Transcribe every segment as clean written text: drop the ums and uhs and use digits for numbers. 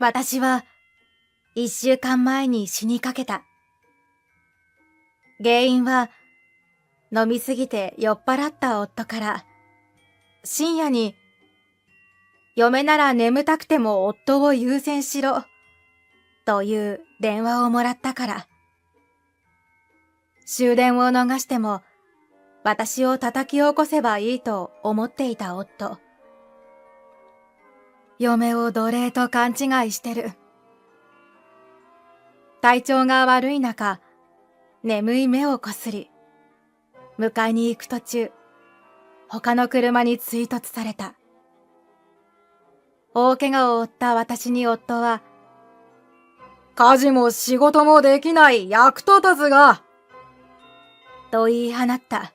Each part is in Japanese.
私は1週間前に死にかけた。原因は飲みすぎて酔っ払った夫から深夜に嫁なら眠たくても夫を優先しろという電話をもらったから。終電を逃しても私を叩き起こせばいいと思っていた夫。嫁を奴隷と勘違いしてる。体調が悪い中、眠い目をこすり、迎えに行く途中、他の車に追突された。大怪我を負った私に夫は、家事も仕事もできない役立たずが、と言い放った。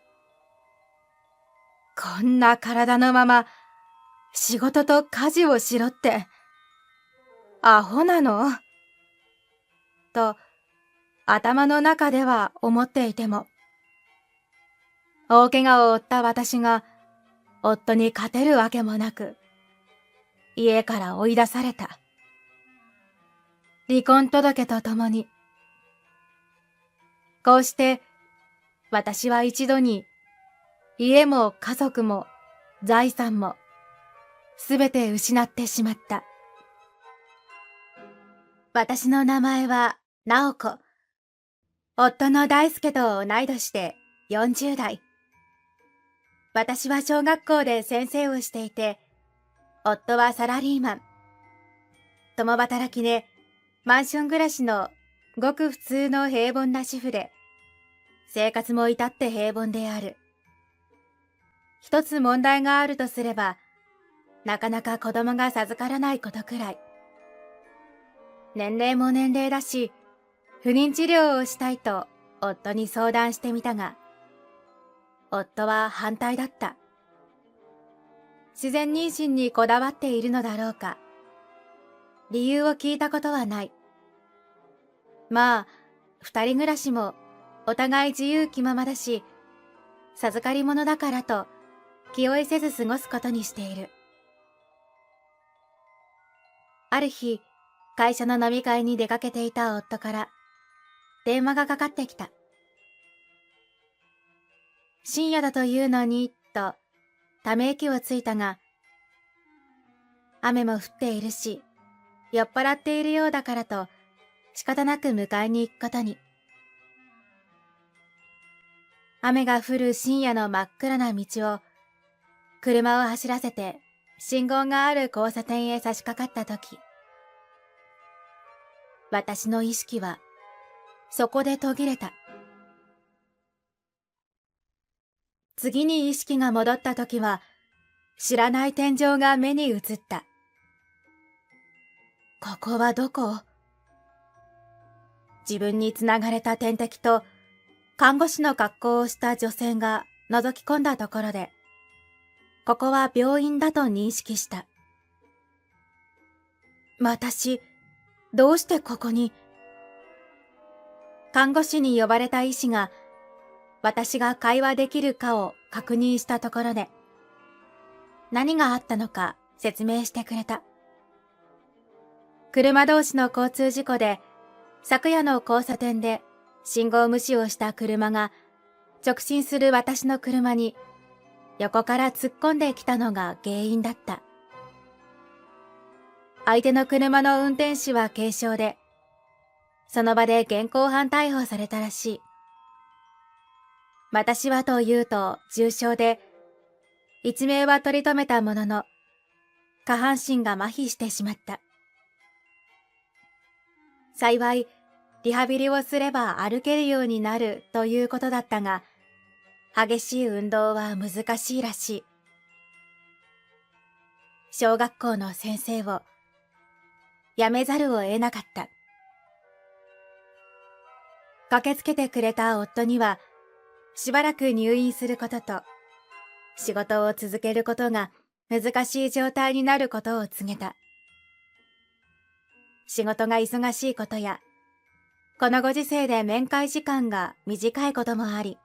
こんな体のまま、仕事と家事をしろって、アホなのと、頭の中では思っていても、大怪我を負った私が、夫に勝てるわけもなく、家から追い出された。離婚届とともに。こうして、私は一度に、家も家族も財産も、すべて失ってしまった。私の名前は、直子。夫の大輔と同い年で40代。私は小学校で先生をしていて、夫はサラリーマン。共働きで、マンション暮らしのごく普通の平凡な主婦で、生活も至って平凡である。一つ問題があるとすれば、なかなか子供が授からないことくらい。年齢も年齢だし、不妊治療をしたいと夫に相談してみたが、夫は反対だった。自然妊娠にこだわっているのだろうか。理由を聞いたことはない。まあ、二人暮らしもお互い自由気ままだし、授かり物だからと気負いせず過ごすことにしている。ある日、会社の飲み会に出かけていた夫から電話がかかってきた。深夜だというのに、とため息をついたが、雨も降っているし、酔っ払っているようだからと仕方なく迎えに行くことに。雨が降る深夜の真っ暗な道を車を走らせて信号がある交差点へ差し掛かったとき、私の意識はそこで途切れた。次に意識が戻ったときは、知らない天井が目に映った。ここはどこ？自分につながれた点滴と看護師の格好をした女性が覗き込んだところで、ここは病院だと認識した。私、どうしてここに？看護師に呼ばれた医師が、私が会話できるかを確認したところで、何があったのか説明してくれた。車同士の交通事故で、昨夜の交差点で信号無視をした車が直進する私の車に横から突っ込んできたのが原因だった。相手の車の運転手は軽傷で、その場で現行犯逮捕されたらしい。私はというと重傷で、一命は取り留めたものの、下半身が麻痺してしまった。幸い、リハビリをすれば歩けるようになるということだったが、激しい運動は難しいらしい。小学校の先生を辞めざるを得なかった。駆けつけてくれた夫には、しばらく入院することと、仕事を続けることが難しい状態になることを告げた。仕事が忙しいことや、このご時世で面会時間が短いこともあり、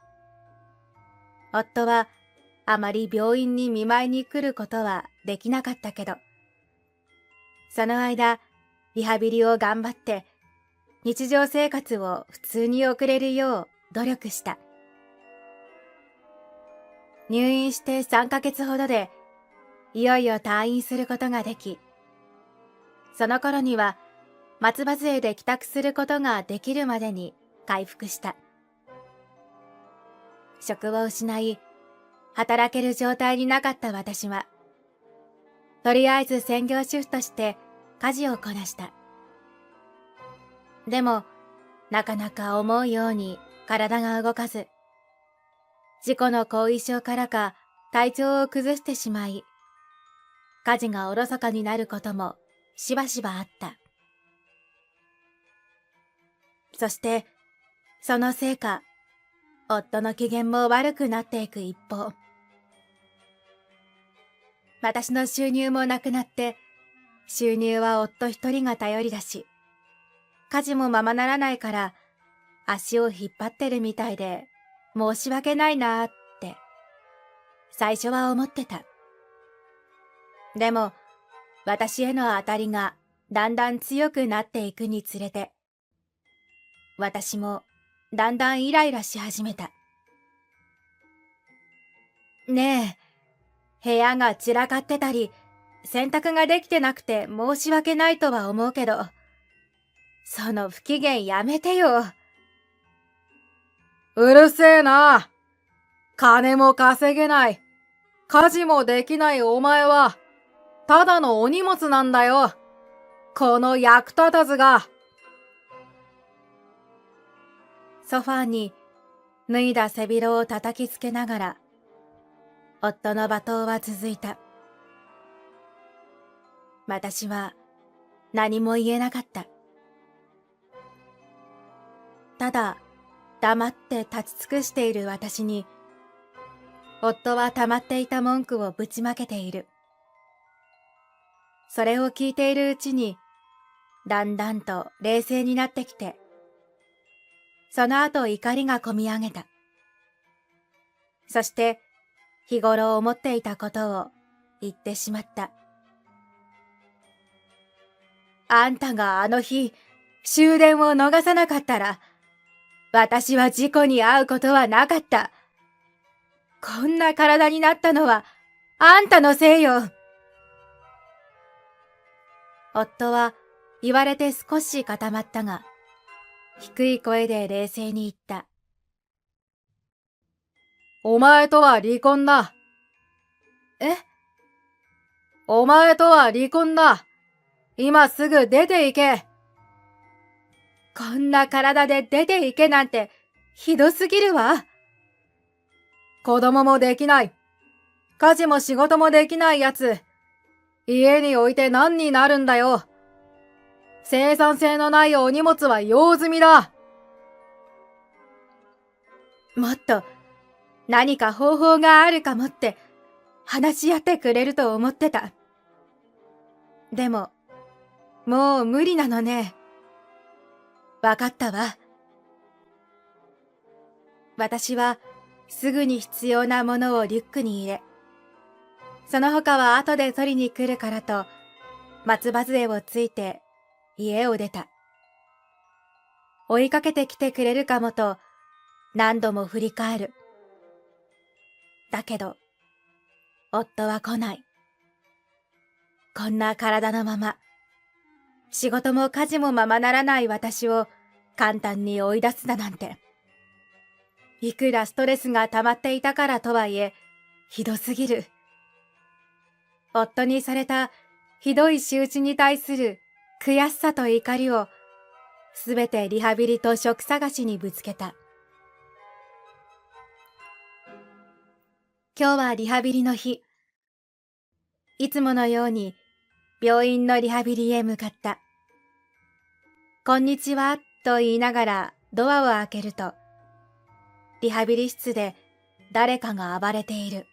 夫はあまり病院に見舞いに来ることはできなかったけど、その間、リハビリを頑張って日常生活を普通に送れるよう努力した。入院して3ヶ月ほどでいよいよ退院することができ、その頃には松葉杖で帰宅することができるまでに回復した。職を失い、働ける状態になかった私は、とりあえず専業主婦として家事をこなした。でも、なかなか思うように体が動かず、事故の後遺症からか体調を崩してしまい、家事がおろそかになることもしばしばあった。そして、そのせいか、夫の機嫌も悪くなっていく一方、私の収入もなくなって、収入は夫一人が頼りだし、家事もままならないから足を引っ張ってるみたいで申し訳ないなーって最初は思ってた。でも私への当たりがだんだん強くなっていくにつれて、私もだんだんイライラし始めた。ねえ、部屋が散らかってたり、洗濯ができてなくて申し訳ないとは思うけど、その不機嫌やめてよ。うるせえな。金も稼げない。家事もできないお前は、ただのお荷物なんだよ。この役立たずが。ソファーに脱いだ背広を叩きつけながら、夫の罵倒は続いた。私は何も言えなかった。ただ、黙って立ち尽くしている私に、夫は溜まっていた文句をぶちまけている。それを聞いているうちに、だんだんと冷静になってきて、その後怒りがこみ上げた。そして、日頃思っていたことを言ってしまった。あんたがあの日、終電を逃さなかったら、私は事故に遭うことはなかった。こんな体になったのは、あんたのせいよ。夫は言われて少し固まったが、低い声で冷静に言った。お前とは離婚だ。え？お前とは離婚だ。今すぐ出て行け。こんな体で出て行けなんて、ひどすぎるわ。子供もできない。家事も仕事もできないやつ。家に置いて何になるんだよ。生産性のないお荷物は用済みだ。もっと何か方法があるかもって話し合ってくれると思ってた。でも、もう無理なのね。わかったわ。私はすぐに必要なものをリュックに入れ、その他は後で取りに来るからと松葉杖をついて家を出た。追いかけてきてくれるかもと何度も振り返る。だけど、夫は来ない。こんな体のまま、仕事も家事もままならない私を簡単に追い出すだなんて。いくらストレスが溜まっていたからとはいえ、ひどすぎる。夫にされたひどい仕打ちに対する悔しさと怒りをすべてリハビリと職探しにぶつけた。今日はリハビリの日。いつものように病院のリハビリへ向かった。こんにちはと言いながらドアを開けると、リハビリ室で誰かが暴れている。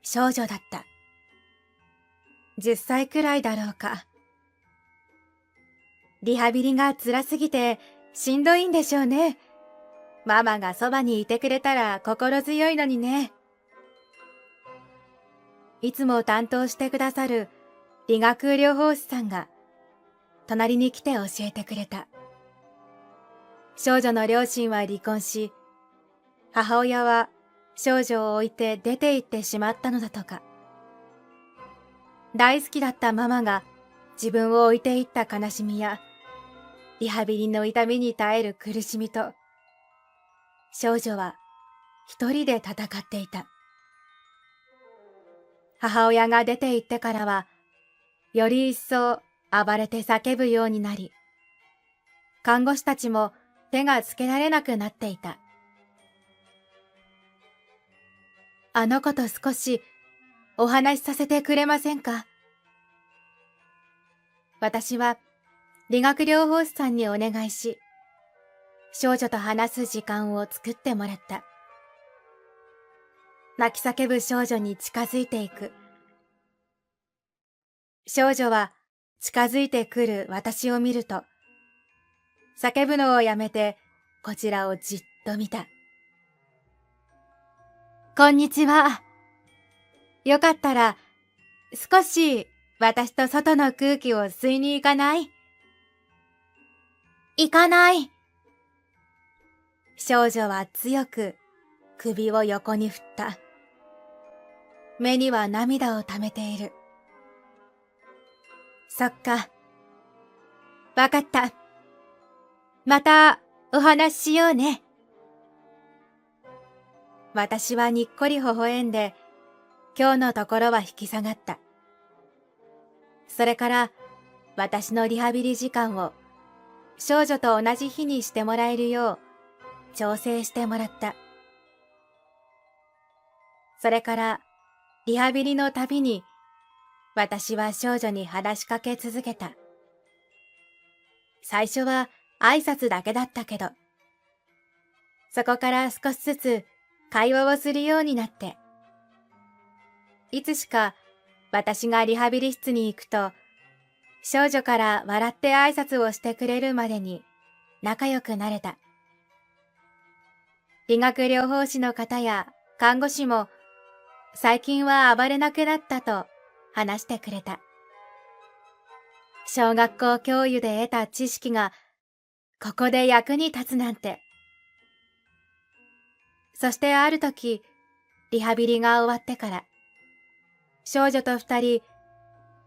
少女だった。10歳くらいだろうか。リハビリが辛すぎてしんどいんでしょうね。ママがそばにいてくれたら心強いのにね。いつも担当してくださる理学療法士さんが隣に来て教えてくれた。少女の両親は離婚し、母親は少女を置いて出て行ってしまったのだとか。大好きだったママが自分を置いていった悲しみや、リハビリの痛みに耐える苦しみと、少女は一人で戦っていた。母親が出て行ってからは、より一層暴れて叫ぶようになり、看護師たちも手がつけられなくなっていた。あの子と少しお話しさせてくれませんか？私は理学療法士さんにお願いし、少女と話す時間を作ってもらった。泣き叫ぶ少女に近づいていく。少女は近づいてくる私を見ると、叫ぶのをやめてこちらをじっと見た。こんにちは。よかったら少し私と外の空気を吸いに行かない？行かない。少女は強く首を横に振った。目には涙をためている。そっか。わかった。またお話ししようね。私はにっこり微笑んで、今日のところは引き下がった。それから私のリハビリ時間を少女と同じ日にしてもらえるよう調整してもらった。それからリハビリのたびに私は少女に話しかけ続けた。最初は挨拶だけだったけど、そこから少しずつ会話をするようになって、いつしか私がリハビリ室に行くと、少女から笑って挨拶をしてくれるまでに仲良くなれた。理学療法士の方や看護師も最近は暴れなくなったと話してくれた。小学校教諭で得た知識がここで役に立つなんて。そしてある時、リハビリが終わってから、少女と二人、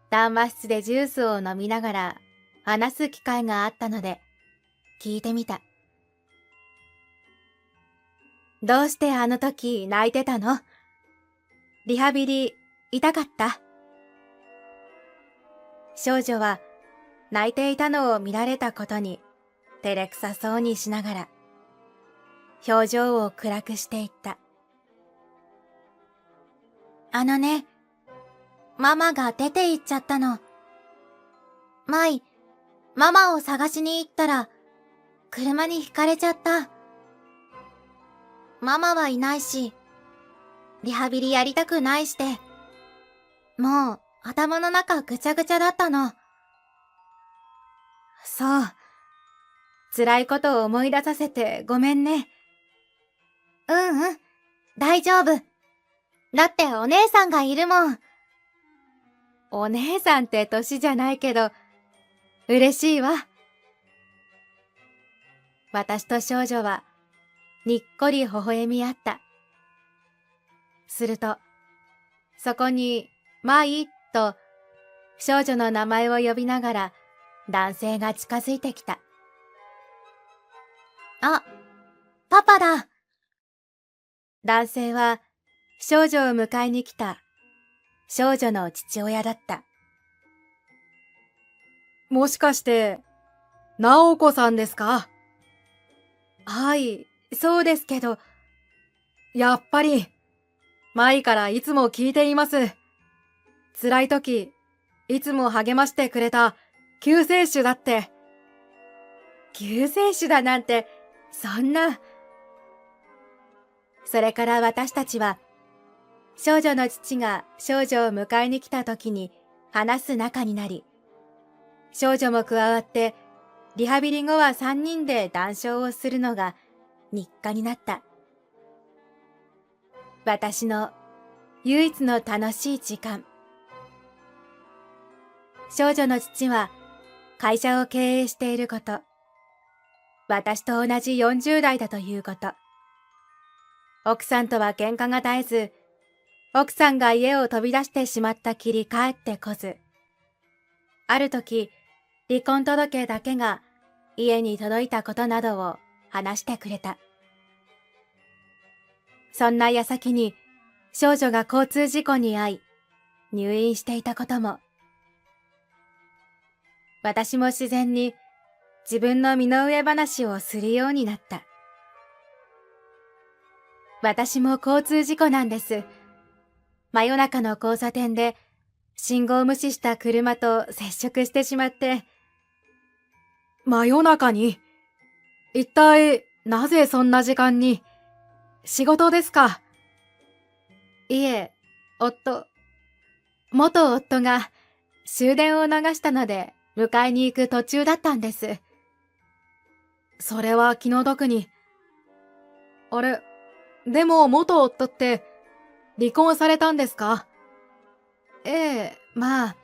談話室でジュースを飲みながら話す機会があったので、聞いてみた。どうしてあの時泣いてたの？リハビリ痛かった？少女は泣いていたのを見られたことに照れくさそうにしながら、表情を暗くしていった。あのね、ママが出て行っちゃったの。舞、ママを探しに行ったら、車にひかれちゃった。ママはいないし、リハビリやりたくないして、もう頭の中ぐちゃぐちゃだったの。そう。辛いことを思い出させてごめんね。うん、大丈夫。だってお姉さんがいるもん。お姉さんって年じゃないけど、嬉しいわ。私と少女はにっこり微笑み合った。すると、そこにマイと少女の名前を呼びながら男性が近づいてきた。あ、パパだ。男性は少女を迎えに来た少女の父親だった。もしかして、直子さんですか？はい、そうですけど。やっぱり、前からいつも聞いています。辛い時、いつも励ましてくれた救世主だって。救世主だなんて、そんな。それから私たちは、少女の父が少女を迎えに来た時に話す仲になり、少女も加わって、リハビリ後は3人で談笑をするのが日課になった。私の唯一の楽しい時間。少女の父は会社を経営していること、私と同じ40代だということ、奥さんとは喧嘩が絶えず、奥さんが家を飛び出してしまったきり帰ってこず、ある時、離婚届だけが家に届いたことなどを話してくれた。そんな矢先に少女が交通事故に遭い、入院していたことも。私も自然に自分の身の上話をするようになった。私も交通事故なんです。真夜中の交差点で信号無視した車と接触してしまって。真夜中に？一体なぜそんな時間に？仕事ですか？いえ、元夫が終電を流したので迎えに行く途中だったんです。それは気の毒に。あれ、でも元夫って離婚されたんですか？ええ、まあ。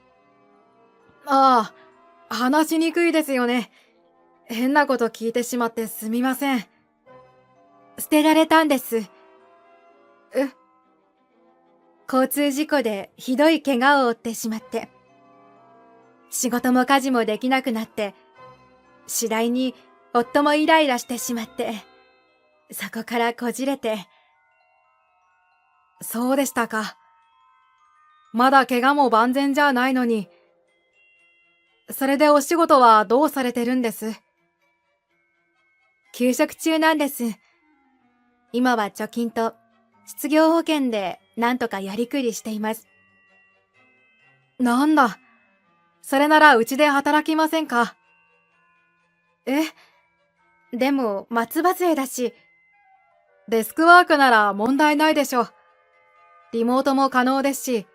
ああ、話しにくいですよね。変なこと聞いてしまってすみません。捨てられたんです。え？交通事故でひどい怪我を負ってしまって。仕事も家事もできなくなって、次第に夫もイライラしてしまって、そこからこじれて。そうでしたか。まだ怪我も万全じゃないのに。それでお仕事はどうされてるんです？休職中なんです。今は貯金と失業保険でなんとかやりくりしています。なんだ。それならうちで働きませんか？え？でも松葉杖だし。デスクワークなら問題ないでしょう。リモートも可能ですし、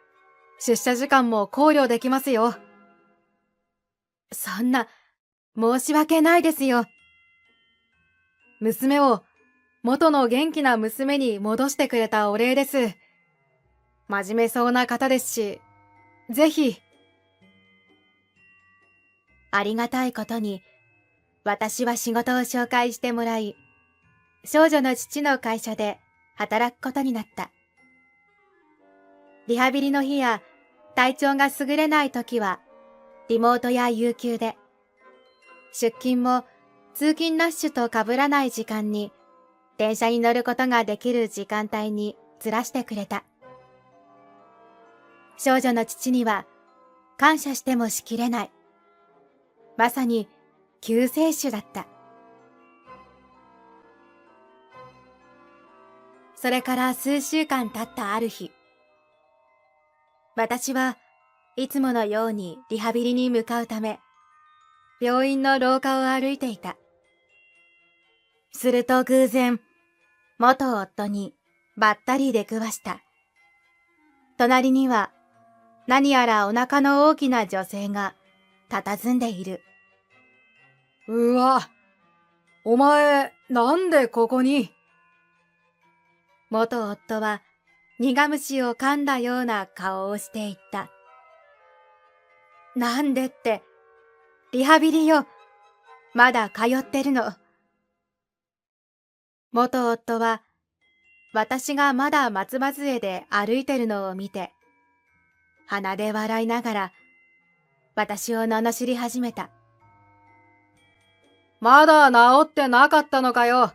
出社時間も考慮できますよ。そんな、申し訳ないですよ。娘を元の元気な娘に戻してくれたお礼です。真面目そうな方ですし、ぜひ。ありがたいことに、私は仕事を紹介してもらい、少女の父の会社で働くことになった。リハビリの日や体調が優れない時は、リモートや有給で、出勤も通勤ラッシュと被らない時間に、電車に乗ることができる時間帯にずらしてくれた。少女の父には感謝してもしきれない。まさに救世主だった。それから数週間経ったある日、私はいつものようにリハビリに向かうため、病院の廊下を歩いていた。すると偶然、元夫にばったり出くわした。隣には何やらお腹の大きな女性が佇んでいる。うわ、お前、なんでここに？元夫は苦虫を噛んだような顔をしていった。なんでって、リハビリよ。まだ通ってるの。元夫は私がまだ松葉杖で歩いてるのを見て、鼻で笑いながら私を罵り始めた。まだ治ってなかったのかよ。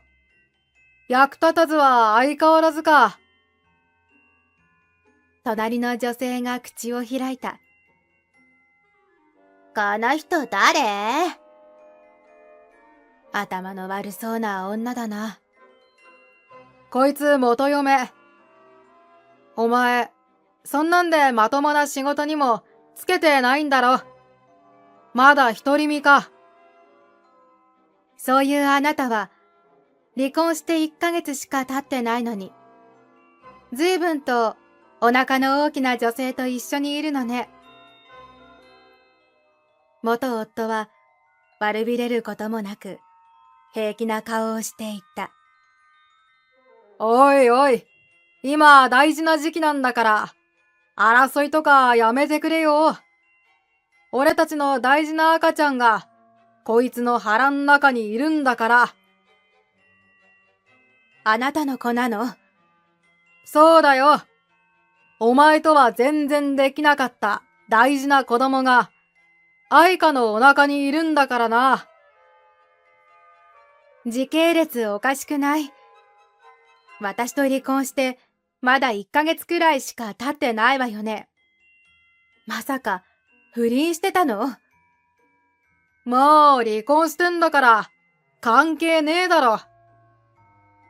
役立たずは相変わらずか。隣の女性が口を開いた。この人誰？頭の悪そうな女だな。こいつ元嫁。お前、そんなんでまともな仕事にもつけてないんだろ。まだ独り身か。そういうあなたは、離婚して1ヶ月しか経ってないのに、随分とお腹の大きな女性と一緒にいるのね。元夫は悪びれることもなく、平気な顔をしていった。おいおい、今大事な時期なんだから、争いとかやめてくれよ。俺たちの大事な赤ちゃんが、こいつの腹ん中にいるんだから。あなたの子なの？そうだよ。お前とは全然できなかった大事な子供が、愛花のお腹にいるんだからな。時系列おかしくない？私と離婚してまだ1ヶ月くらいしか経ってないわよね。まさか不倫してたの？もう離婚してんだから関係ねえだろ。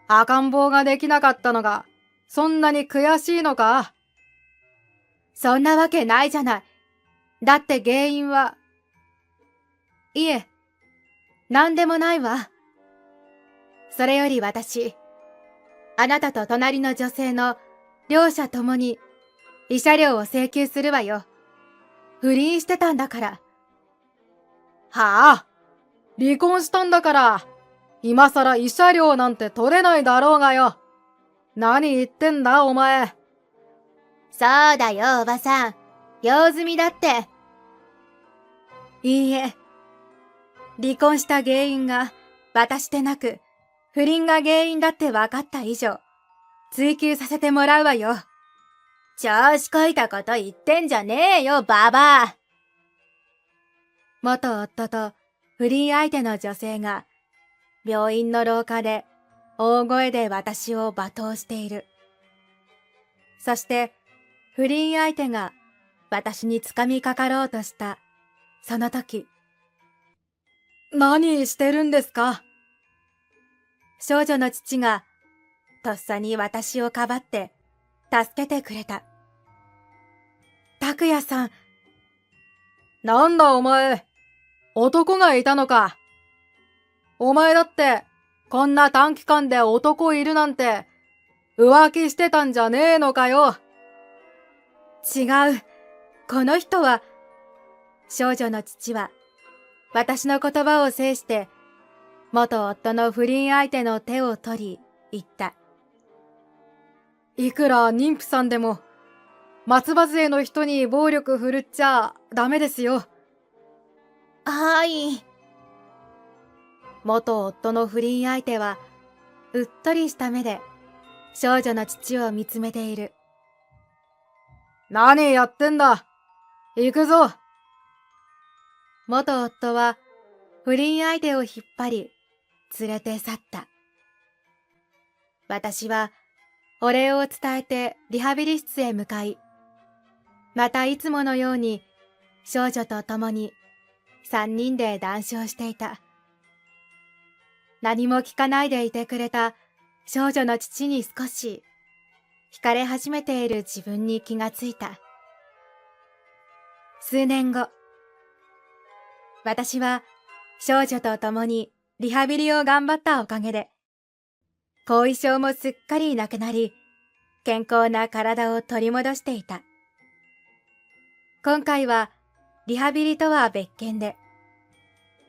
赤ん坊ができなかったのがそんなに悔しいのか？そんなわけないじゃない。だって原因は…いえ、なんでもないわ。それより私、あなたと隣の女性の両者ともに慰謝料を請求するわよ。不倫してたんだから。はあ、離婚したんだから、今さら慰謝料なんて取れないだろうがよ。何言ってんだお前。そうだよおばさん。用済みだって。いいえ。離婚した原因が私でなく、不倫が原因だって分かった以上、追及させてもらうわよ。調子こいたこと言ってんじゃねえよ、ババア。元夫と不倫相手の女性が、病院の廊下で大声で私を罵倒している。そして、不倫相手が私に掴みかかろうとした、その時。何してるんですか？少女の父が、とっさに私をかばって、助けてくれた。拓也さん。なんだお前、男がいたのか。お前だって、こんな短期間で男いるなんて、浮気してたんじゃねえのかよ。違う。この人は、少女の父は、私の言葉を制して、元夫の不倫相手の手を取り、言った。いくら妊婦さんでも、松葉杖の人に暴力振るっちゃダメですよ。はい。元夫の不倫相手は、うっとりした目で、少女の父を見つめている。何やってんだ。行くぞ。元夫は、不倫相手を引っ張り、連れて去った。私は、お礼を伝えてリハビリ室へ向かい、またいつものように少女と共に三人で談笑していた。何も聞かないでいてくれた少女の父に少し惹かれ始めている自分に気がついた。数年後、私は少女と共にリハビリを頑張ったおかげで、後遺症もすっかりなくなり、健康な体を取り戻していた。今回はリハビリとは別件で、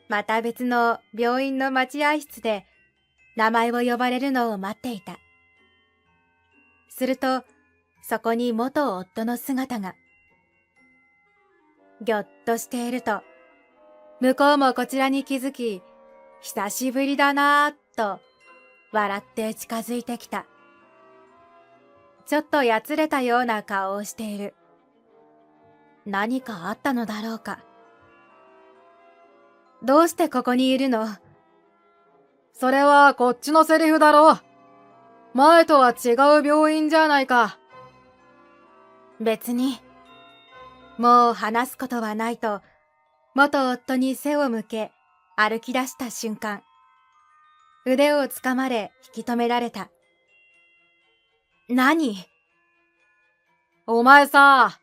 また別の病院の待合室で名前を呼ばれるのを待っていた。すると、そこに元夫の姿が。ぎょっとしていると、向こうもこちらに気づき、久しぶりだなぁと笑って近づいてきた。ちょっとやつれたような顔をしている。何かあったのだろうか。どうしてここにいるの？それはこっちのセリフだろ。前とは違う病院じゃないか。別に。もう話すことはないと、元夫に背を向け、歩き出した瞬間、腕をつかまれ引き止められた。何？お前さ、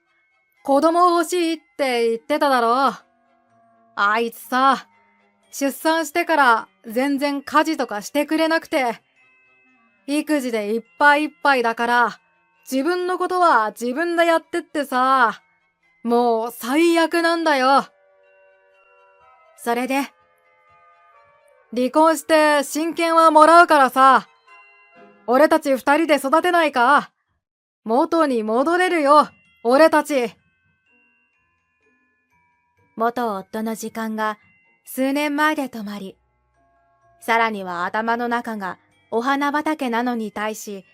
子供欲しいって言ってただろ。あいつさ、出産してから全然家事とかしてくれなくて、育児でいっぱいいっぱいだから、自分のことは自分でやってってさ、もう最悪なんだよ。それで、離婚して親権はもらうからさ、俺たち二人で育てないか？元に戻れるよ、俺たち。元夫の時間が数年前で止まり、さらには頭の中がお花畑なのに対し、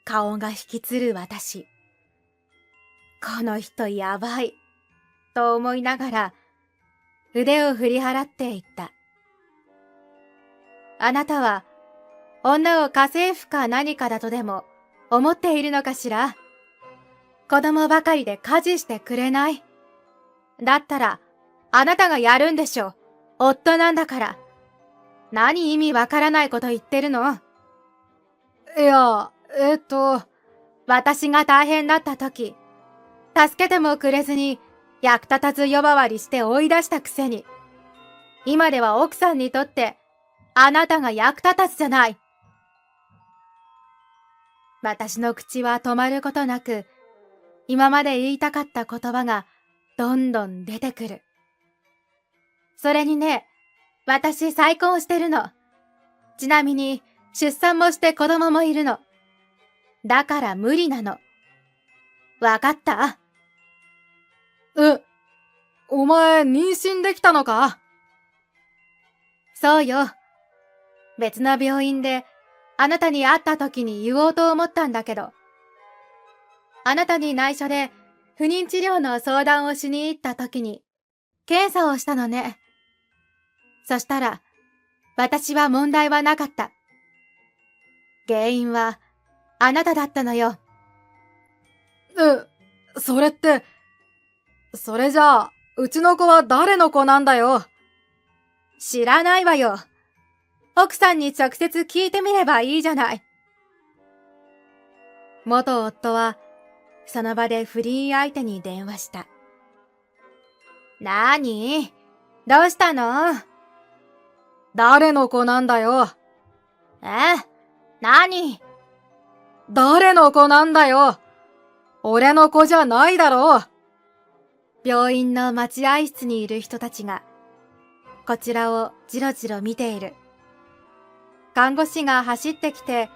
顔が引きつる私。この人やばい、と思いながら、腕を振り払っていった。あなたは、女を家政婦か何かだとでも思っているのかしら？子供ばかりで家事してくれない。だったら、あなたがやるんでしょ。夫なんだから。何意味わからないこと言ってるの？いや、私が大変だった時、助けてもくれずに役立たず呼ばわりして追い出したくせに、今では奥さんにとってあなたが役立たずじゃない。私の口は止まることなく、今まで言いたかった言葉がどんどん出てくる。それにね、私再婚してるの。ちなみに出産もして子供もいるの。だから無理なの。わかった？お前妊娠できたのか？そうよ。別の病院であなたに会った時に言おうと思ったんだけど、あなたに内緒で不妊治療の相談をしに行った時に検査をしたのね。そしたら私は問題はなかった。原因はあなただったのよ。それって、それじゃあ、うちの子は誰の子なんだよ。知らないわよ。奥さんに直接聞いてみればいいじゃない。元夫はその場で不倫相手に電話した。なに？どうしたの？誰の子なんだよ。なに？誰の子なんだよ。俺の子じゃないだろう。病院の待合室にいる人たちがこちらをじろじろ見ている。看護師が走ってきて、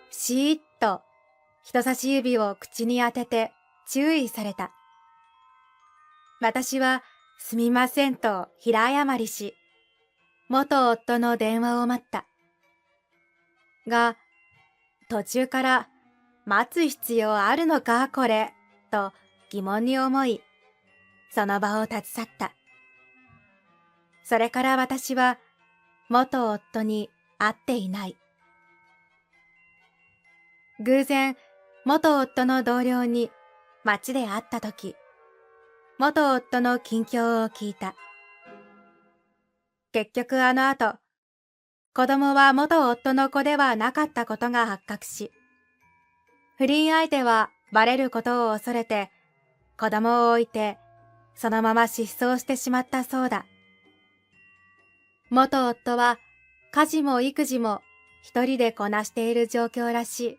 シーッと人差し指を口に当てて注意された。私はすみませんと平謝りし、元夫の電話を待った。が、途中から待つ必要あるのかこれ、と疑問に思い、その場を立ち去った。それから私は元夫に会っていない。偶然、元夫の同僚に街で会ったとき、元夫の近況を聞いた。結局あの後、子供は元夫の子ではなかったことが発覚し、不倫相手はバレることを恐れて、子供を置いて、そのまま失踪してしまったそうだ。元夫は家事も育児も一人でこなしている状況らしい。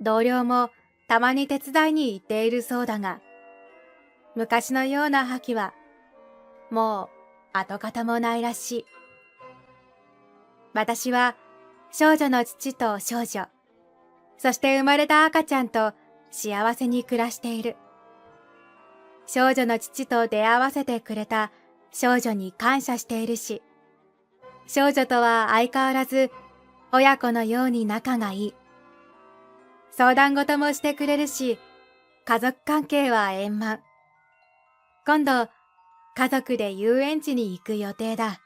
同僚もたまに手伝いに行っているそうだが、昔のような覇気はもう跡形もないらしい。私は少女の父と少女、そして生まれた赤ちゃんと幸せに暮らしている。少女の父と出会わせてくれた少女に感謝しているし、少女とは相変わらず親子のように仲がいい。相談事もしてくれるし、家族関係は円満。今度、家族で遊園地に行く予定だ。